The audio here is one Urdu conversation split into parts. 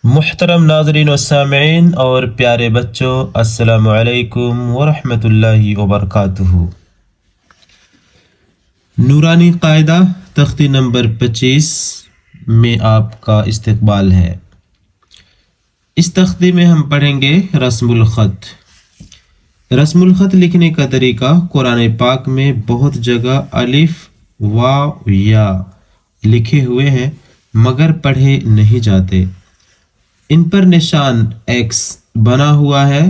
محترم ناظرین و سامعین اور پیارے بچوں، السلام علیکم ورحمۃ اللہ وبرکاتہ۔ نورانی قاعدہ تختی نمبر 25 میں آپ کا استقبال ہے۔ اس تختی میں ہم پڑھیں گے رسم الخط۔ رسم الخط لکھنے کا طریقہ قرآن پاک میں بہت جگہ الف واو یا لکھے ہوئے ہیں مگر پڑھے نہیں جاتے۔ ان پر نشان ایکس بنا ہوا ہے۔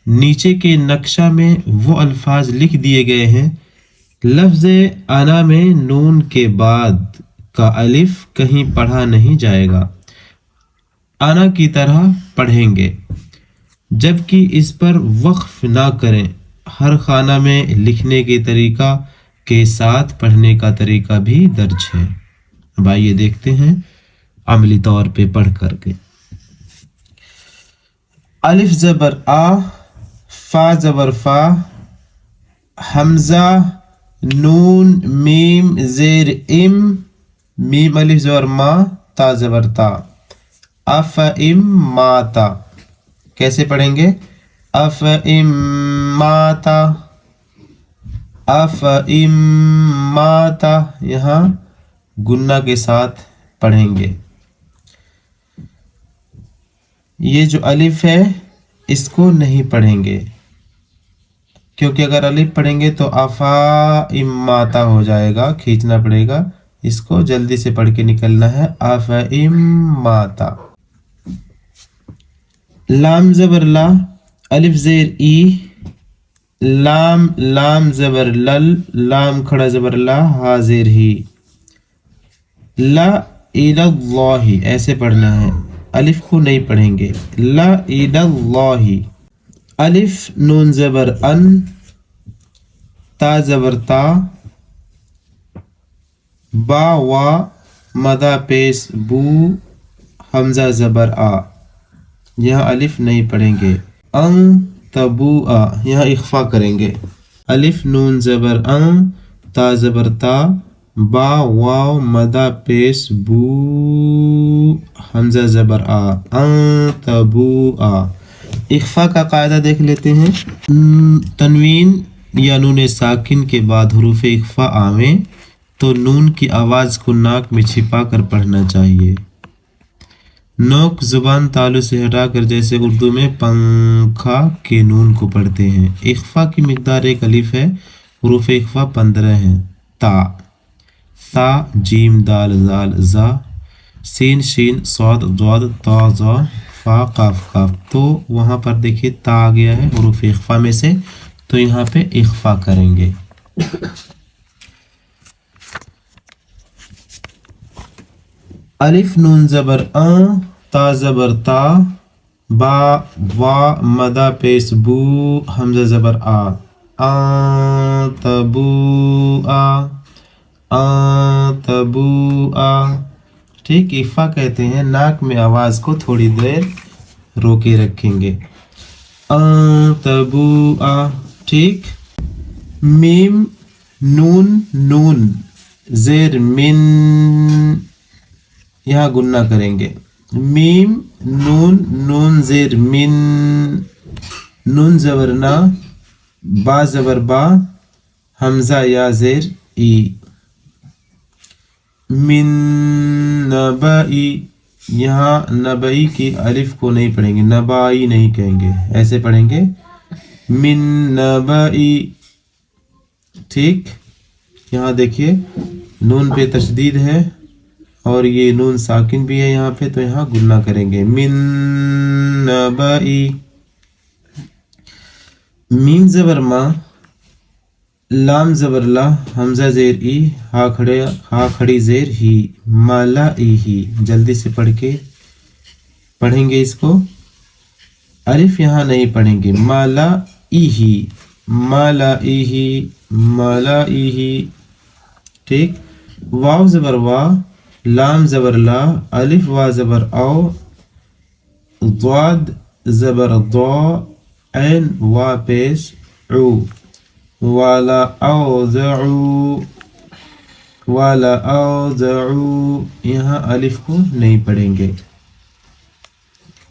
نیچے کے نقشہ میں وہ الفاظ لکھ دیے گئے ہیں۔ لفظ انا میں نون کے بعد کا الف کہیں پڑھا نہیں جائے گا، انا کی طرح پڑھیں گے، جبکہ اس پر وقف نہ کریں۔ ہر خانہ میں لکھنے کے طریقہ کے ساتھ پڑھنے کا طریقہ بھی درج ہے۔ اب آئیے دیکھتے ہیں عملی طور پہ پڑھ کر کے۔ الف زبر آ، فا زبر فا، حمزہ نون میم زیر ام، میم الف زبر ما، تا زبر تا، اف ام ماتا۔ کیسے پڑھیں گے؟ اف ام ماتا، اف ام ماتا، یہاں گنہ کے ساتھ پڑھیں گے۔ یہ جو الف ہے اس کو نہیں پڑھیں گے، کیونکہ اگر الف پڑھیں گے تو افا اماتا ہو جائے گا، کھینچنا پڑے گا۔ اس کو جلدی سے پڑھ کے نکلنا ہے، افا اماتا۔ لام زبر لا، الف زیر ای، لام لام زبر لل، لام کھڑا زبر لا، ہا زیر ہی، لا الی اللہ، ایسے پڑھنا ہے، الف کو نہیں پڑھیں گے، لا الی اللہ۔ الف نون زبر ان، تا زبر تا، با وا مدہ پیش بو، حمزہ زبر آ، یہاں الف نہیں پڑھیں گے۔ ان تبو آ، یہاں اخفا کریں گے۔ الف نون زبر ان، تا زبر تا، با واو مدہ پیش بو، حمزہ زبر آ، ان تبو آ۔ اخفا کا قاعدہ دیکھ لیتے ہیں۔ تنوین یا نون ساکن کے بعد حروف اخفا آویں تو نون کی آواز کو ناک میں چھپا کر پڑھنا چاہیے۔ نوک زبان تالو سے ہٹا کر، جیسے اردو میں پنکھا کے نون کو پڑھتے ہیں۔ اخفا کی مقدار ایک الف ہے، حروف اخفا 15 ہیں۔ تا، تا جیم دال زال زا، سین شین صاد ضاد طا ظا، فا قاف کاف۔ تو وہاں پر دیکھیے تا آ گیا ہے حروف اخفا میں سے، تو یہاں پہ اخفا کریں گے۔ الف نون زبر ان، تا زبر تا، با وا مدہ پیش بو، حمزہ زبر آ، آ تبو آ، آ تبو آ۔ ٹھیک، اخفا کہتے ہیں ناک میں آواز کو تھوڑی دیر روکے رکھیں گے، آ تبو آ۔ ٹھیک، میم نون نون زیر من، یہاں گنہ کریں گے، میم نون نون زیر من، نون زبر نا، با زبر با، حمزہ یا زیر ای، من نبائی، یہاں نبائی کی الف کو نہیں پڑھیں گے، نبائی نہیں کہیں گے، ایسے پڑھیں گے، من نبائی۔ ٹھیک، یہاں دیکھیے نون پہ تشدید ہے اور یہ نون ساکن بھی ہے یہاں پہ، تو یہاں گنہ کریں گے، من نبائی۔ میم زبر ما، لام زبر لا، حمزہ زیر ای، ہا کھڑی زیر ہی، مالا ای ہی۔ جلدی سے پڑھ کے پڑھیں گے اس کو، الف یہاں نہیں پڑھیں گے، مالا ای ہی، مالا ای ہی، مالا ای ہی۔ ٹھیک، واو زبر وا، لام زبر لا، الف وا زبر او، ضاد زبر ضا، عین وا پیش عو، والا اوزعو، والا اوزعو، یہاں الف کو نہیں پڑھیں گے۔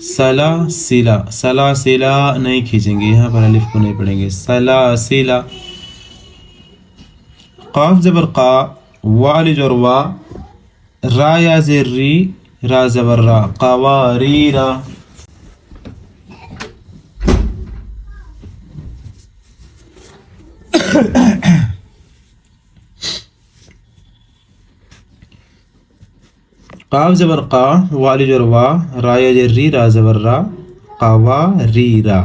سلاسلا، سلاسلا نہیں کھینچیں گے، یہاں پر الف کو نہیں پڑھیں گے، سلاسلا۔ قاف زبر قا، والی جور وا، را یا زیر ری، را زبر را، قواریرا۔ قاف زبر قا، والی جور وا، را یا زیر ری، را زبر را، قواریرا،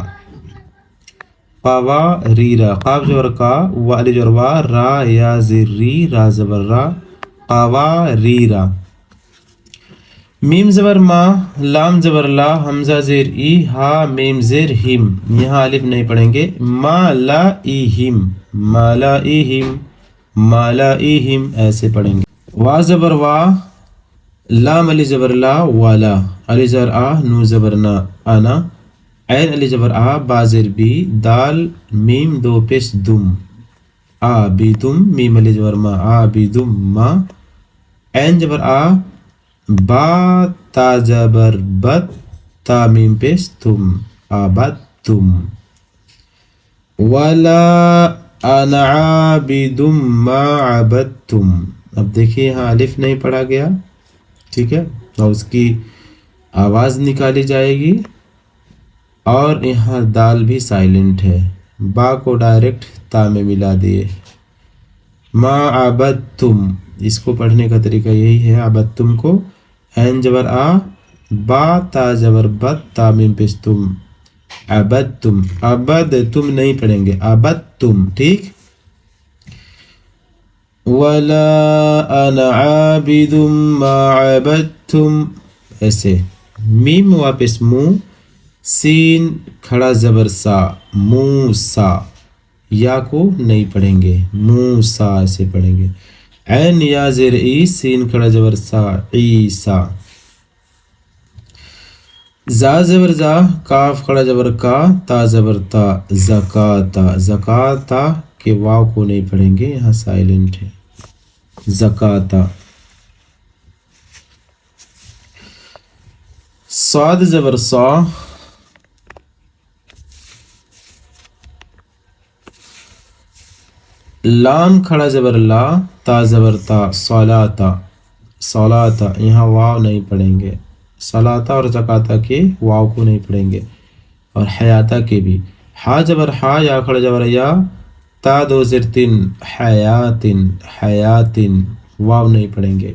قواریرا۔ قاف زبر کا، والی جور وا، را یا زیر ری، را زبر را، قواریرا۔ میم زبر ما، لام زبر لا، حمزہ زیر ای، ہا میم زیر ہم، یہاں الف نہیں پڑھیں گے، ما لا ای ہم، ما لا ای ہم، ما لا ای ہم ایسے پڑھیں گے۔ وا زبر وا، لام علی زبر لا، والا، علی زبر آ، نو زبر نا، انا، عین علی زبر آ، با زیر بی، دال میم دو پیش دم، آ بی دم، میم علی زبر ما، آ بی دم ما، عین زبر آ، با تا زبر بت، تا میم پیش تم، آبد تم۔ ولا انا عابد ما عبدتم، اب دیکھیے یہاں الف نہیں پڑھا گیا، ٹھیک ہے، اور اس کی آواز نکالی جائے گی، اور یہاں دال بھی سائلنٹ ہے، با کو ڈائریکٹ تا میں ملا دیے، ما عبدتم، اس کو پڑھنے کا طریقہ یہی ہے، عبدتم کو عین زبر آ، با تا زبر بت، تا میم پیش تم، عبدتم، عبدتم نہیں پڑھیں گے، عبدتم، ٹھیک۔ ولا انا عابد ما عبدتم، ایسے میم واپس منہ، سین کھڑا زبر سا، موسا، یا کو نہیں پڑھیں گے، موسا ایسے پڑھیں گے، عین یا زیر ای، سین کھڑا زبر سا، عیسا، زا زبر زا، کاف کھڑا زبر کا، تا زبر تا، زکاتا، زکاتا کے واو کو نہیں پڑھیں گے، یہاں سائلنٹ ہے، زکاتا۔ صاد زبر صا، لام کھڑا زبر لا، تا زبر تا، صلاتا، صلاتا، یہاں واو نہیں پڑھیں گے، صلاتا اور زکاتا کے واو کو نہیں پڑھیں گے، اور حیاتا کے بھی، ہا زبر ہا، یا کھڑا زبر یا، تا دو زیر تین، حیاتن، حیاتن، واو نہیں پڑھیں گے،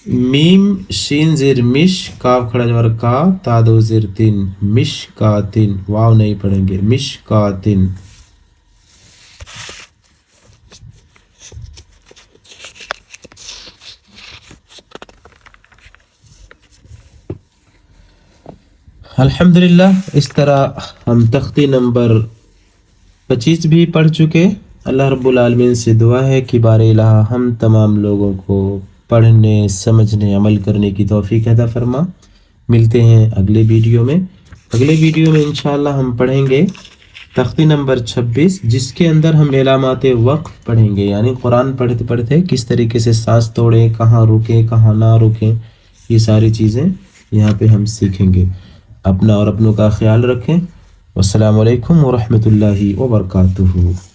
میم شین زیر مش، کاف کھڑا زبر کا، تا دو زیر تین، مش کاتن، واو نہیں پڑھیں گے، مش کاتن۔ الحمدللہ، اس طرح ہم تختی نمبر 25 بھی پڑھ چکے۔ اللہ رب العالمین سے دعا ہے کہ بار الہ ہم تمام لوگوں کو پڑھنے، سمجھنے، عمل کرنے کی توفیق عطا فرما۔ ملتے ہیں اگلے ویڈیو میں۔ اگلے ویڈیو میں انشاءاللہ ہم پڑھیں گے تختی نمبر 26، جس کے اندر ہم علامات وقف پڑھیں گے، یعنی قرآن پڑھتے پڑھتے کس طریقے سے سانس توڑیں، کہاں رکیں، کہاں نہ رکیں، یہ ساری چیزیں یہاں پہ ہم سیکھیں گے۔ اپنا اور اپنوں کا خیال رکھیں۔ والسلام علیکم ورحمۃ اللہ وبرکاتہ۔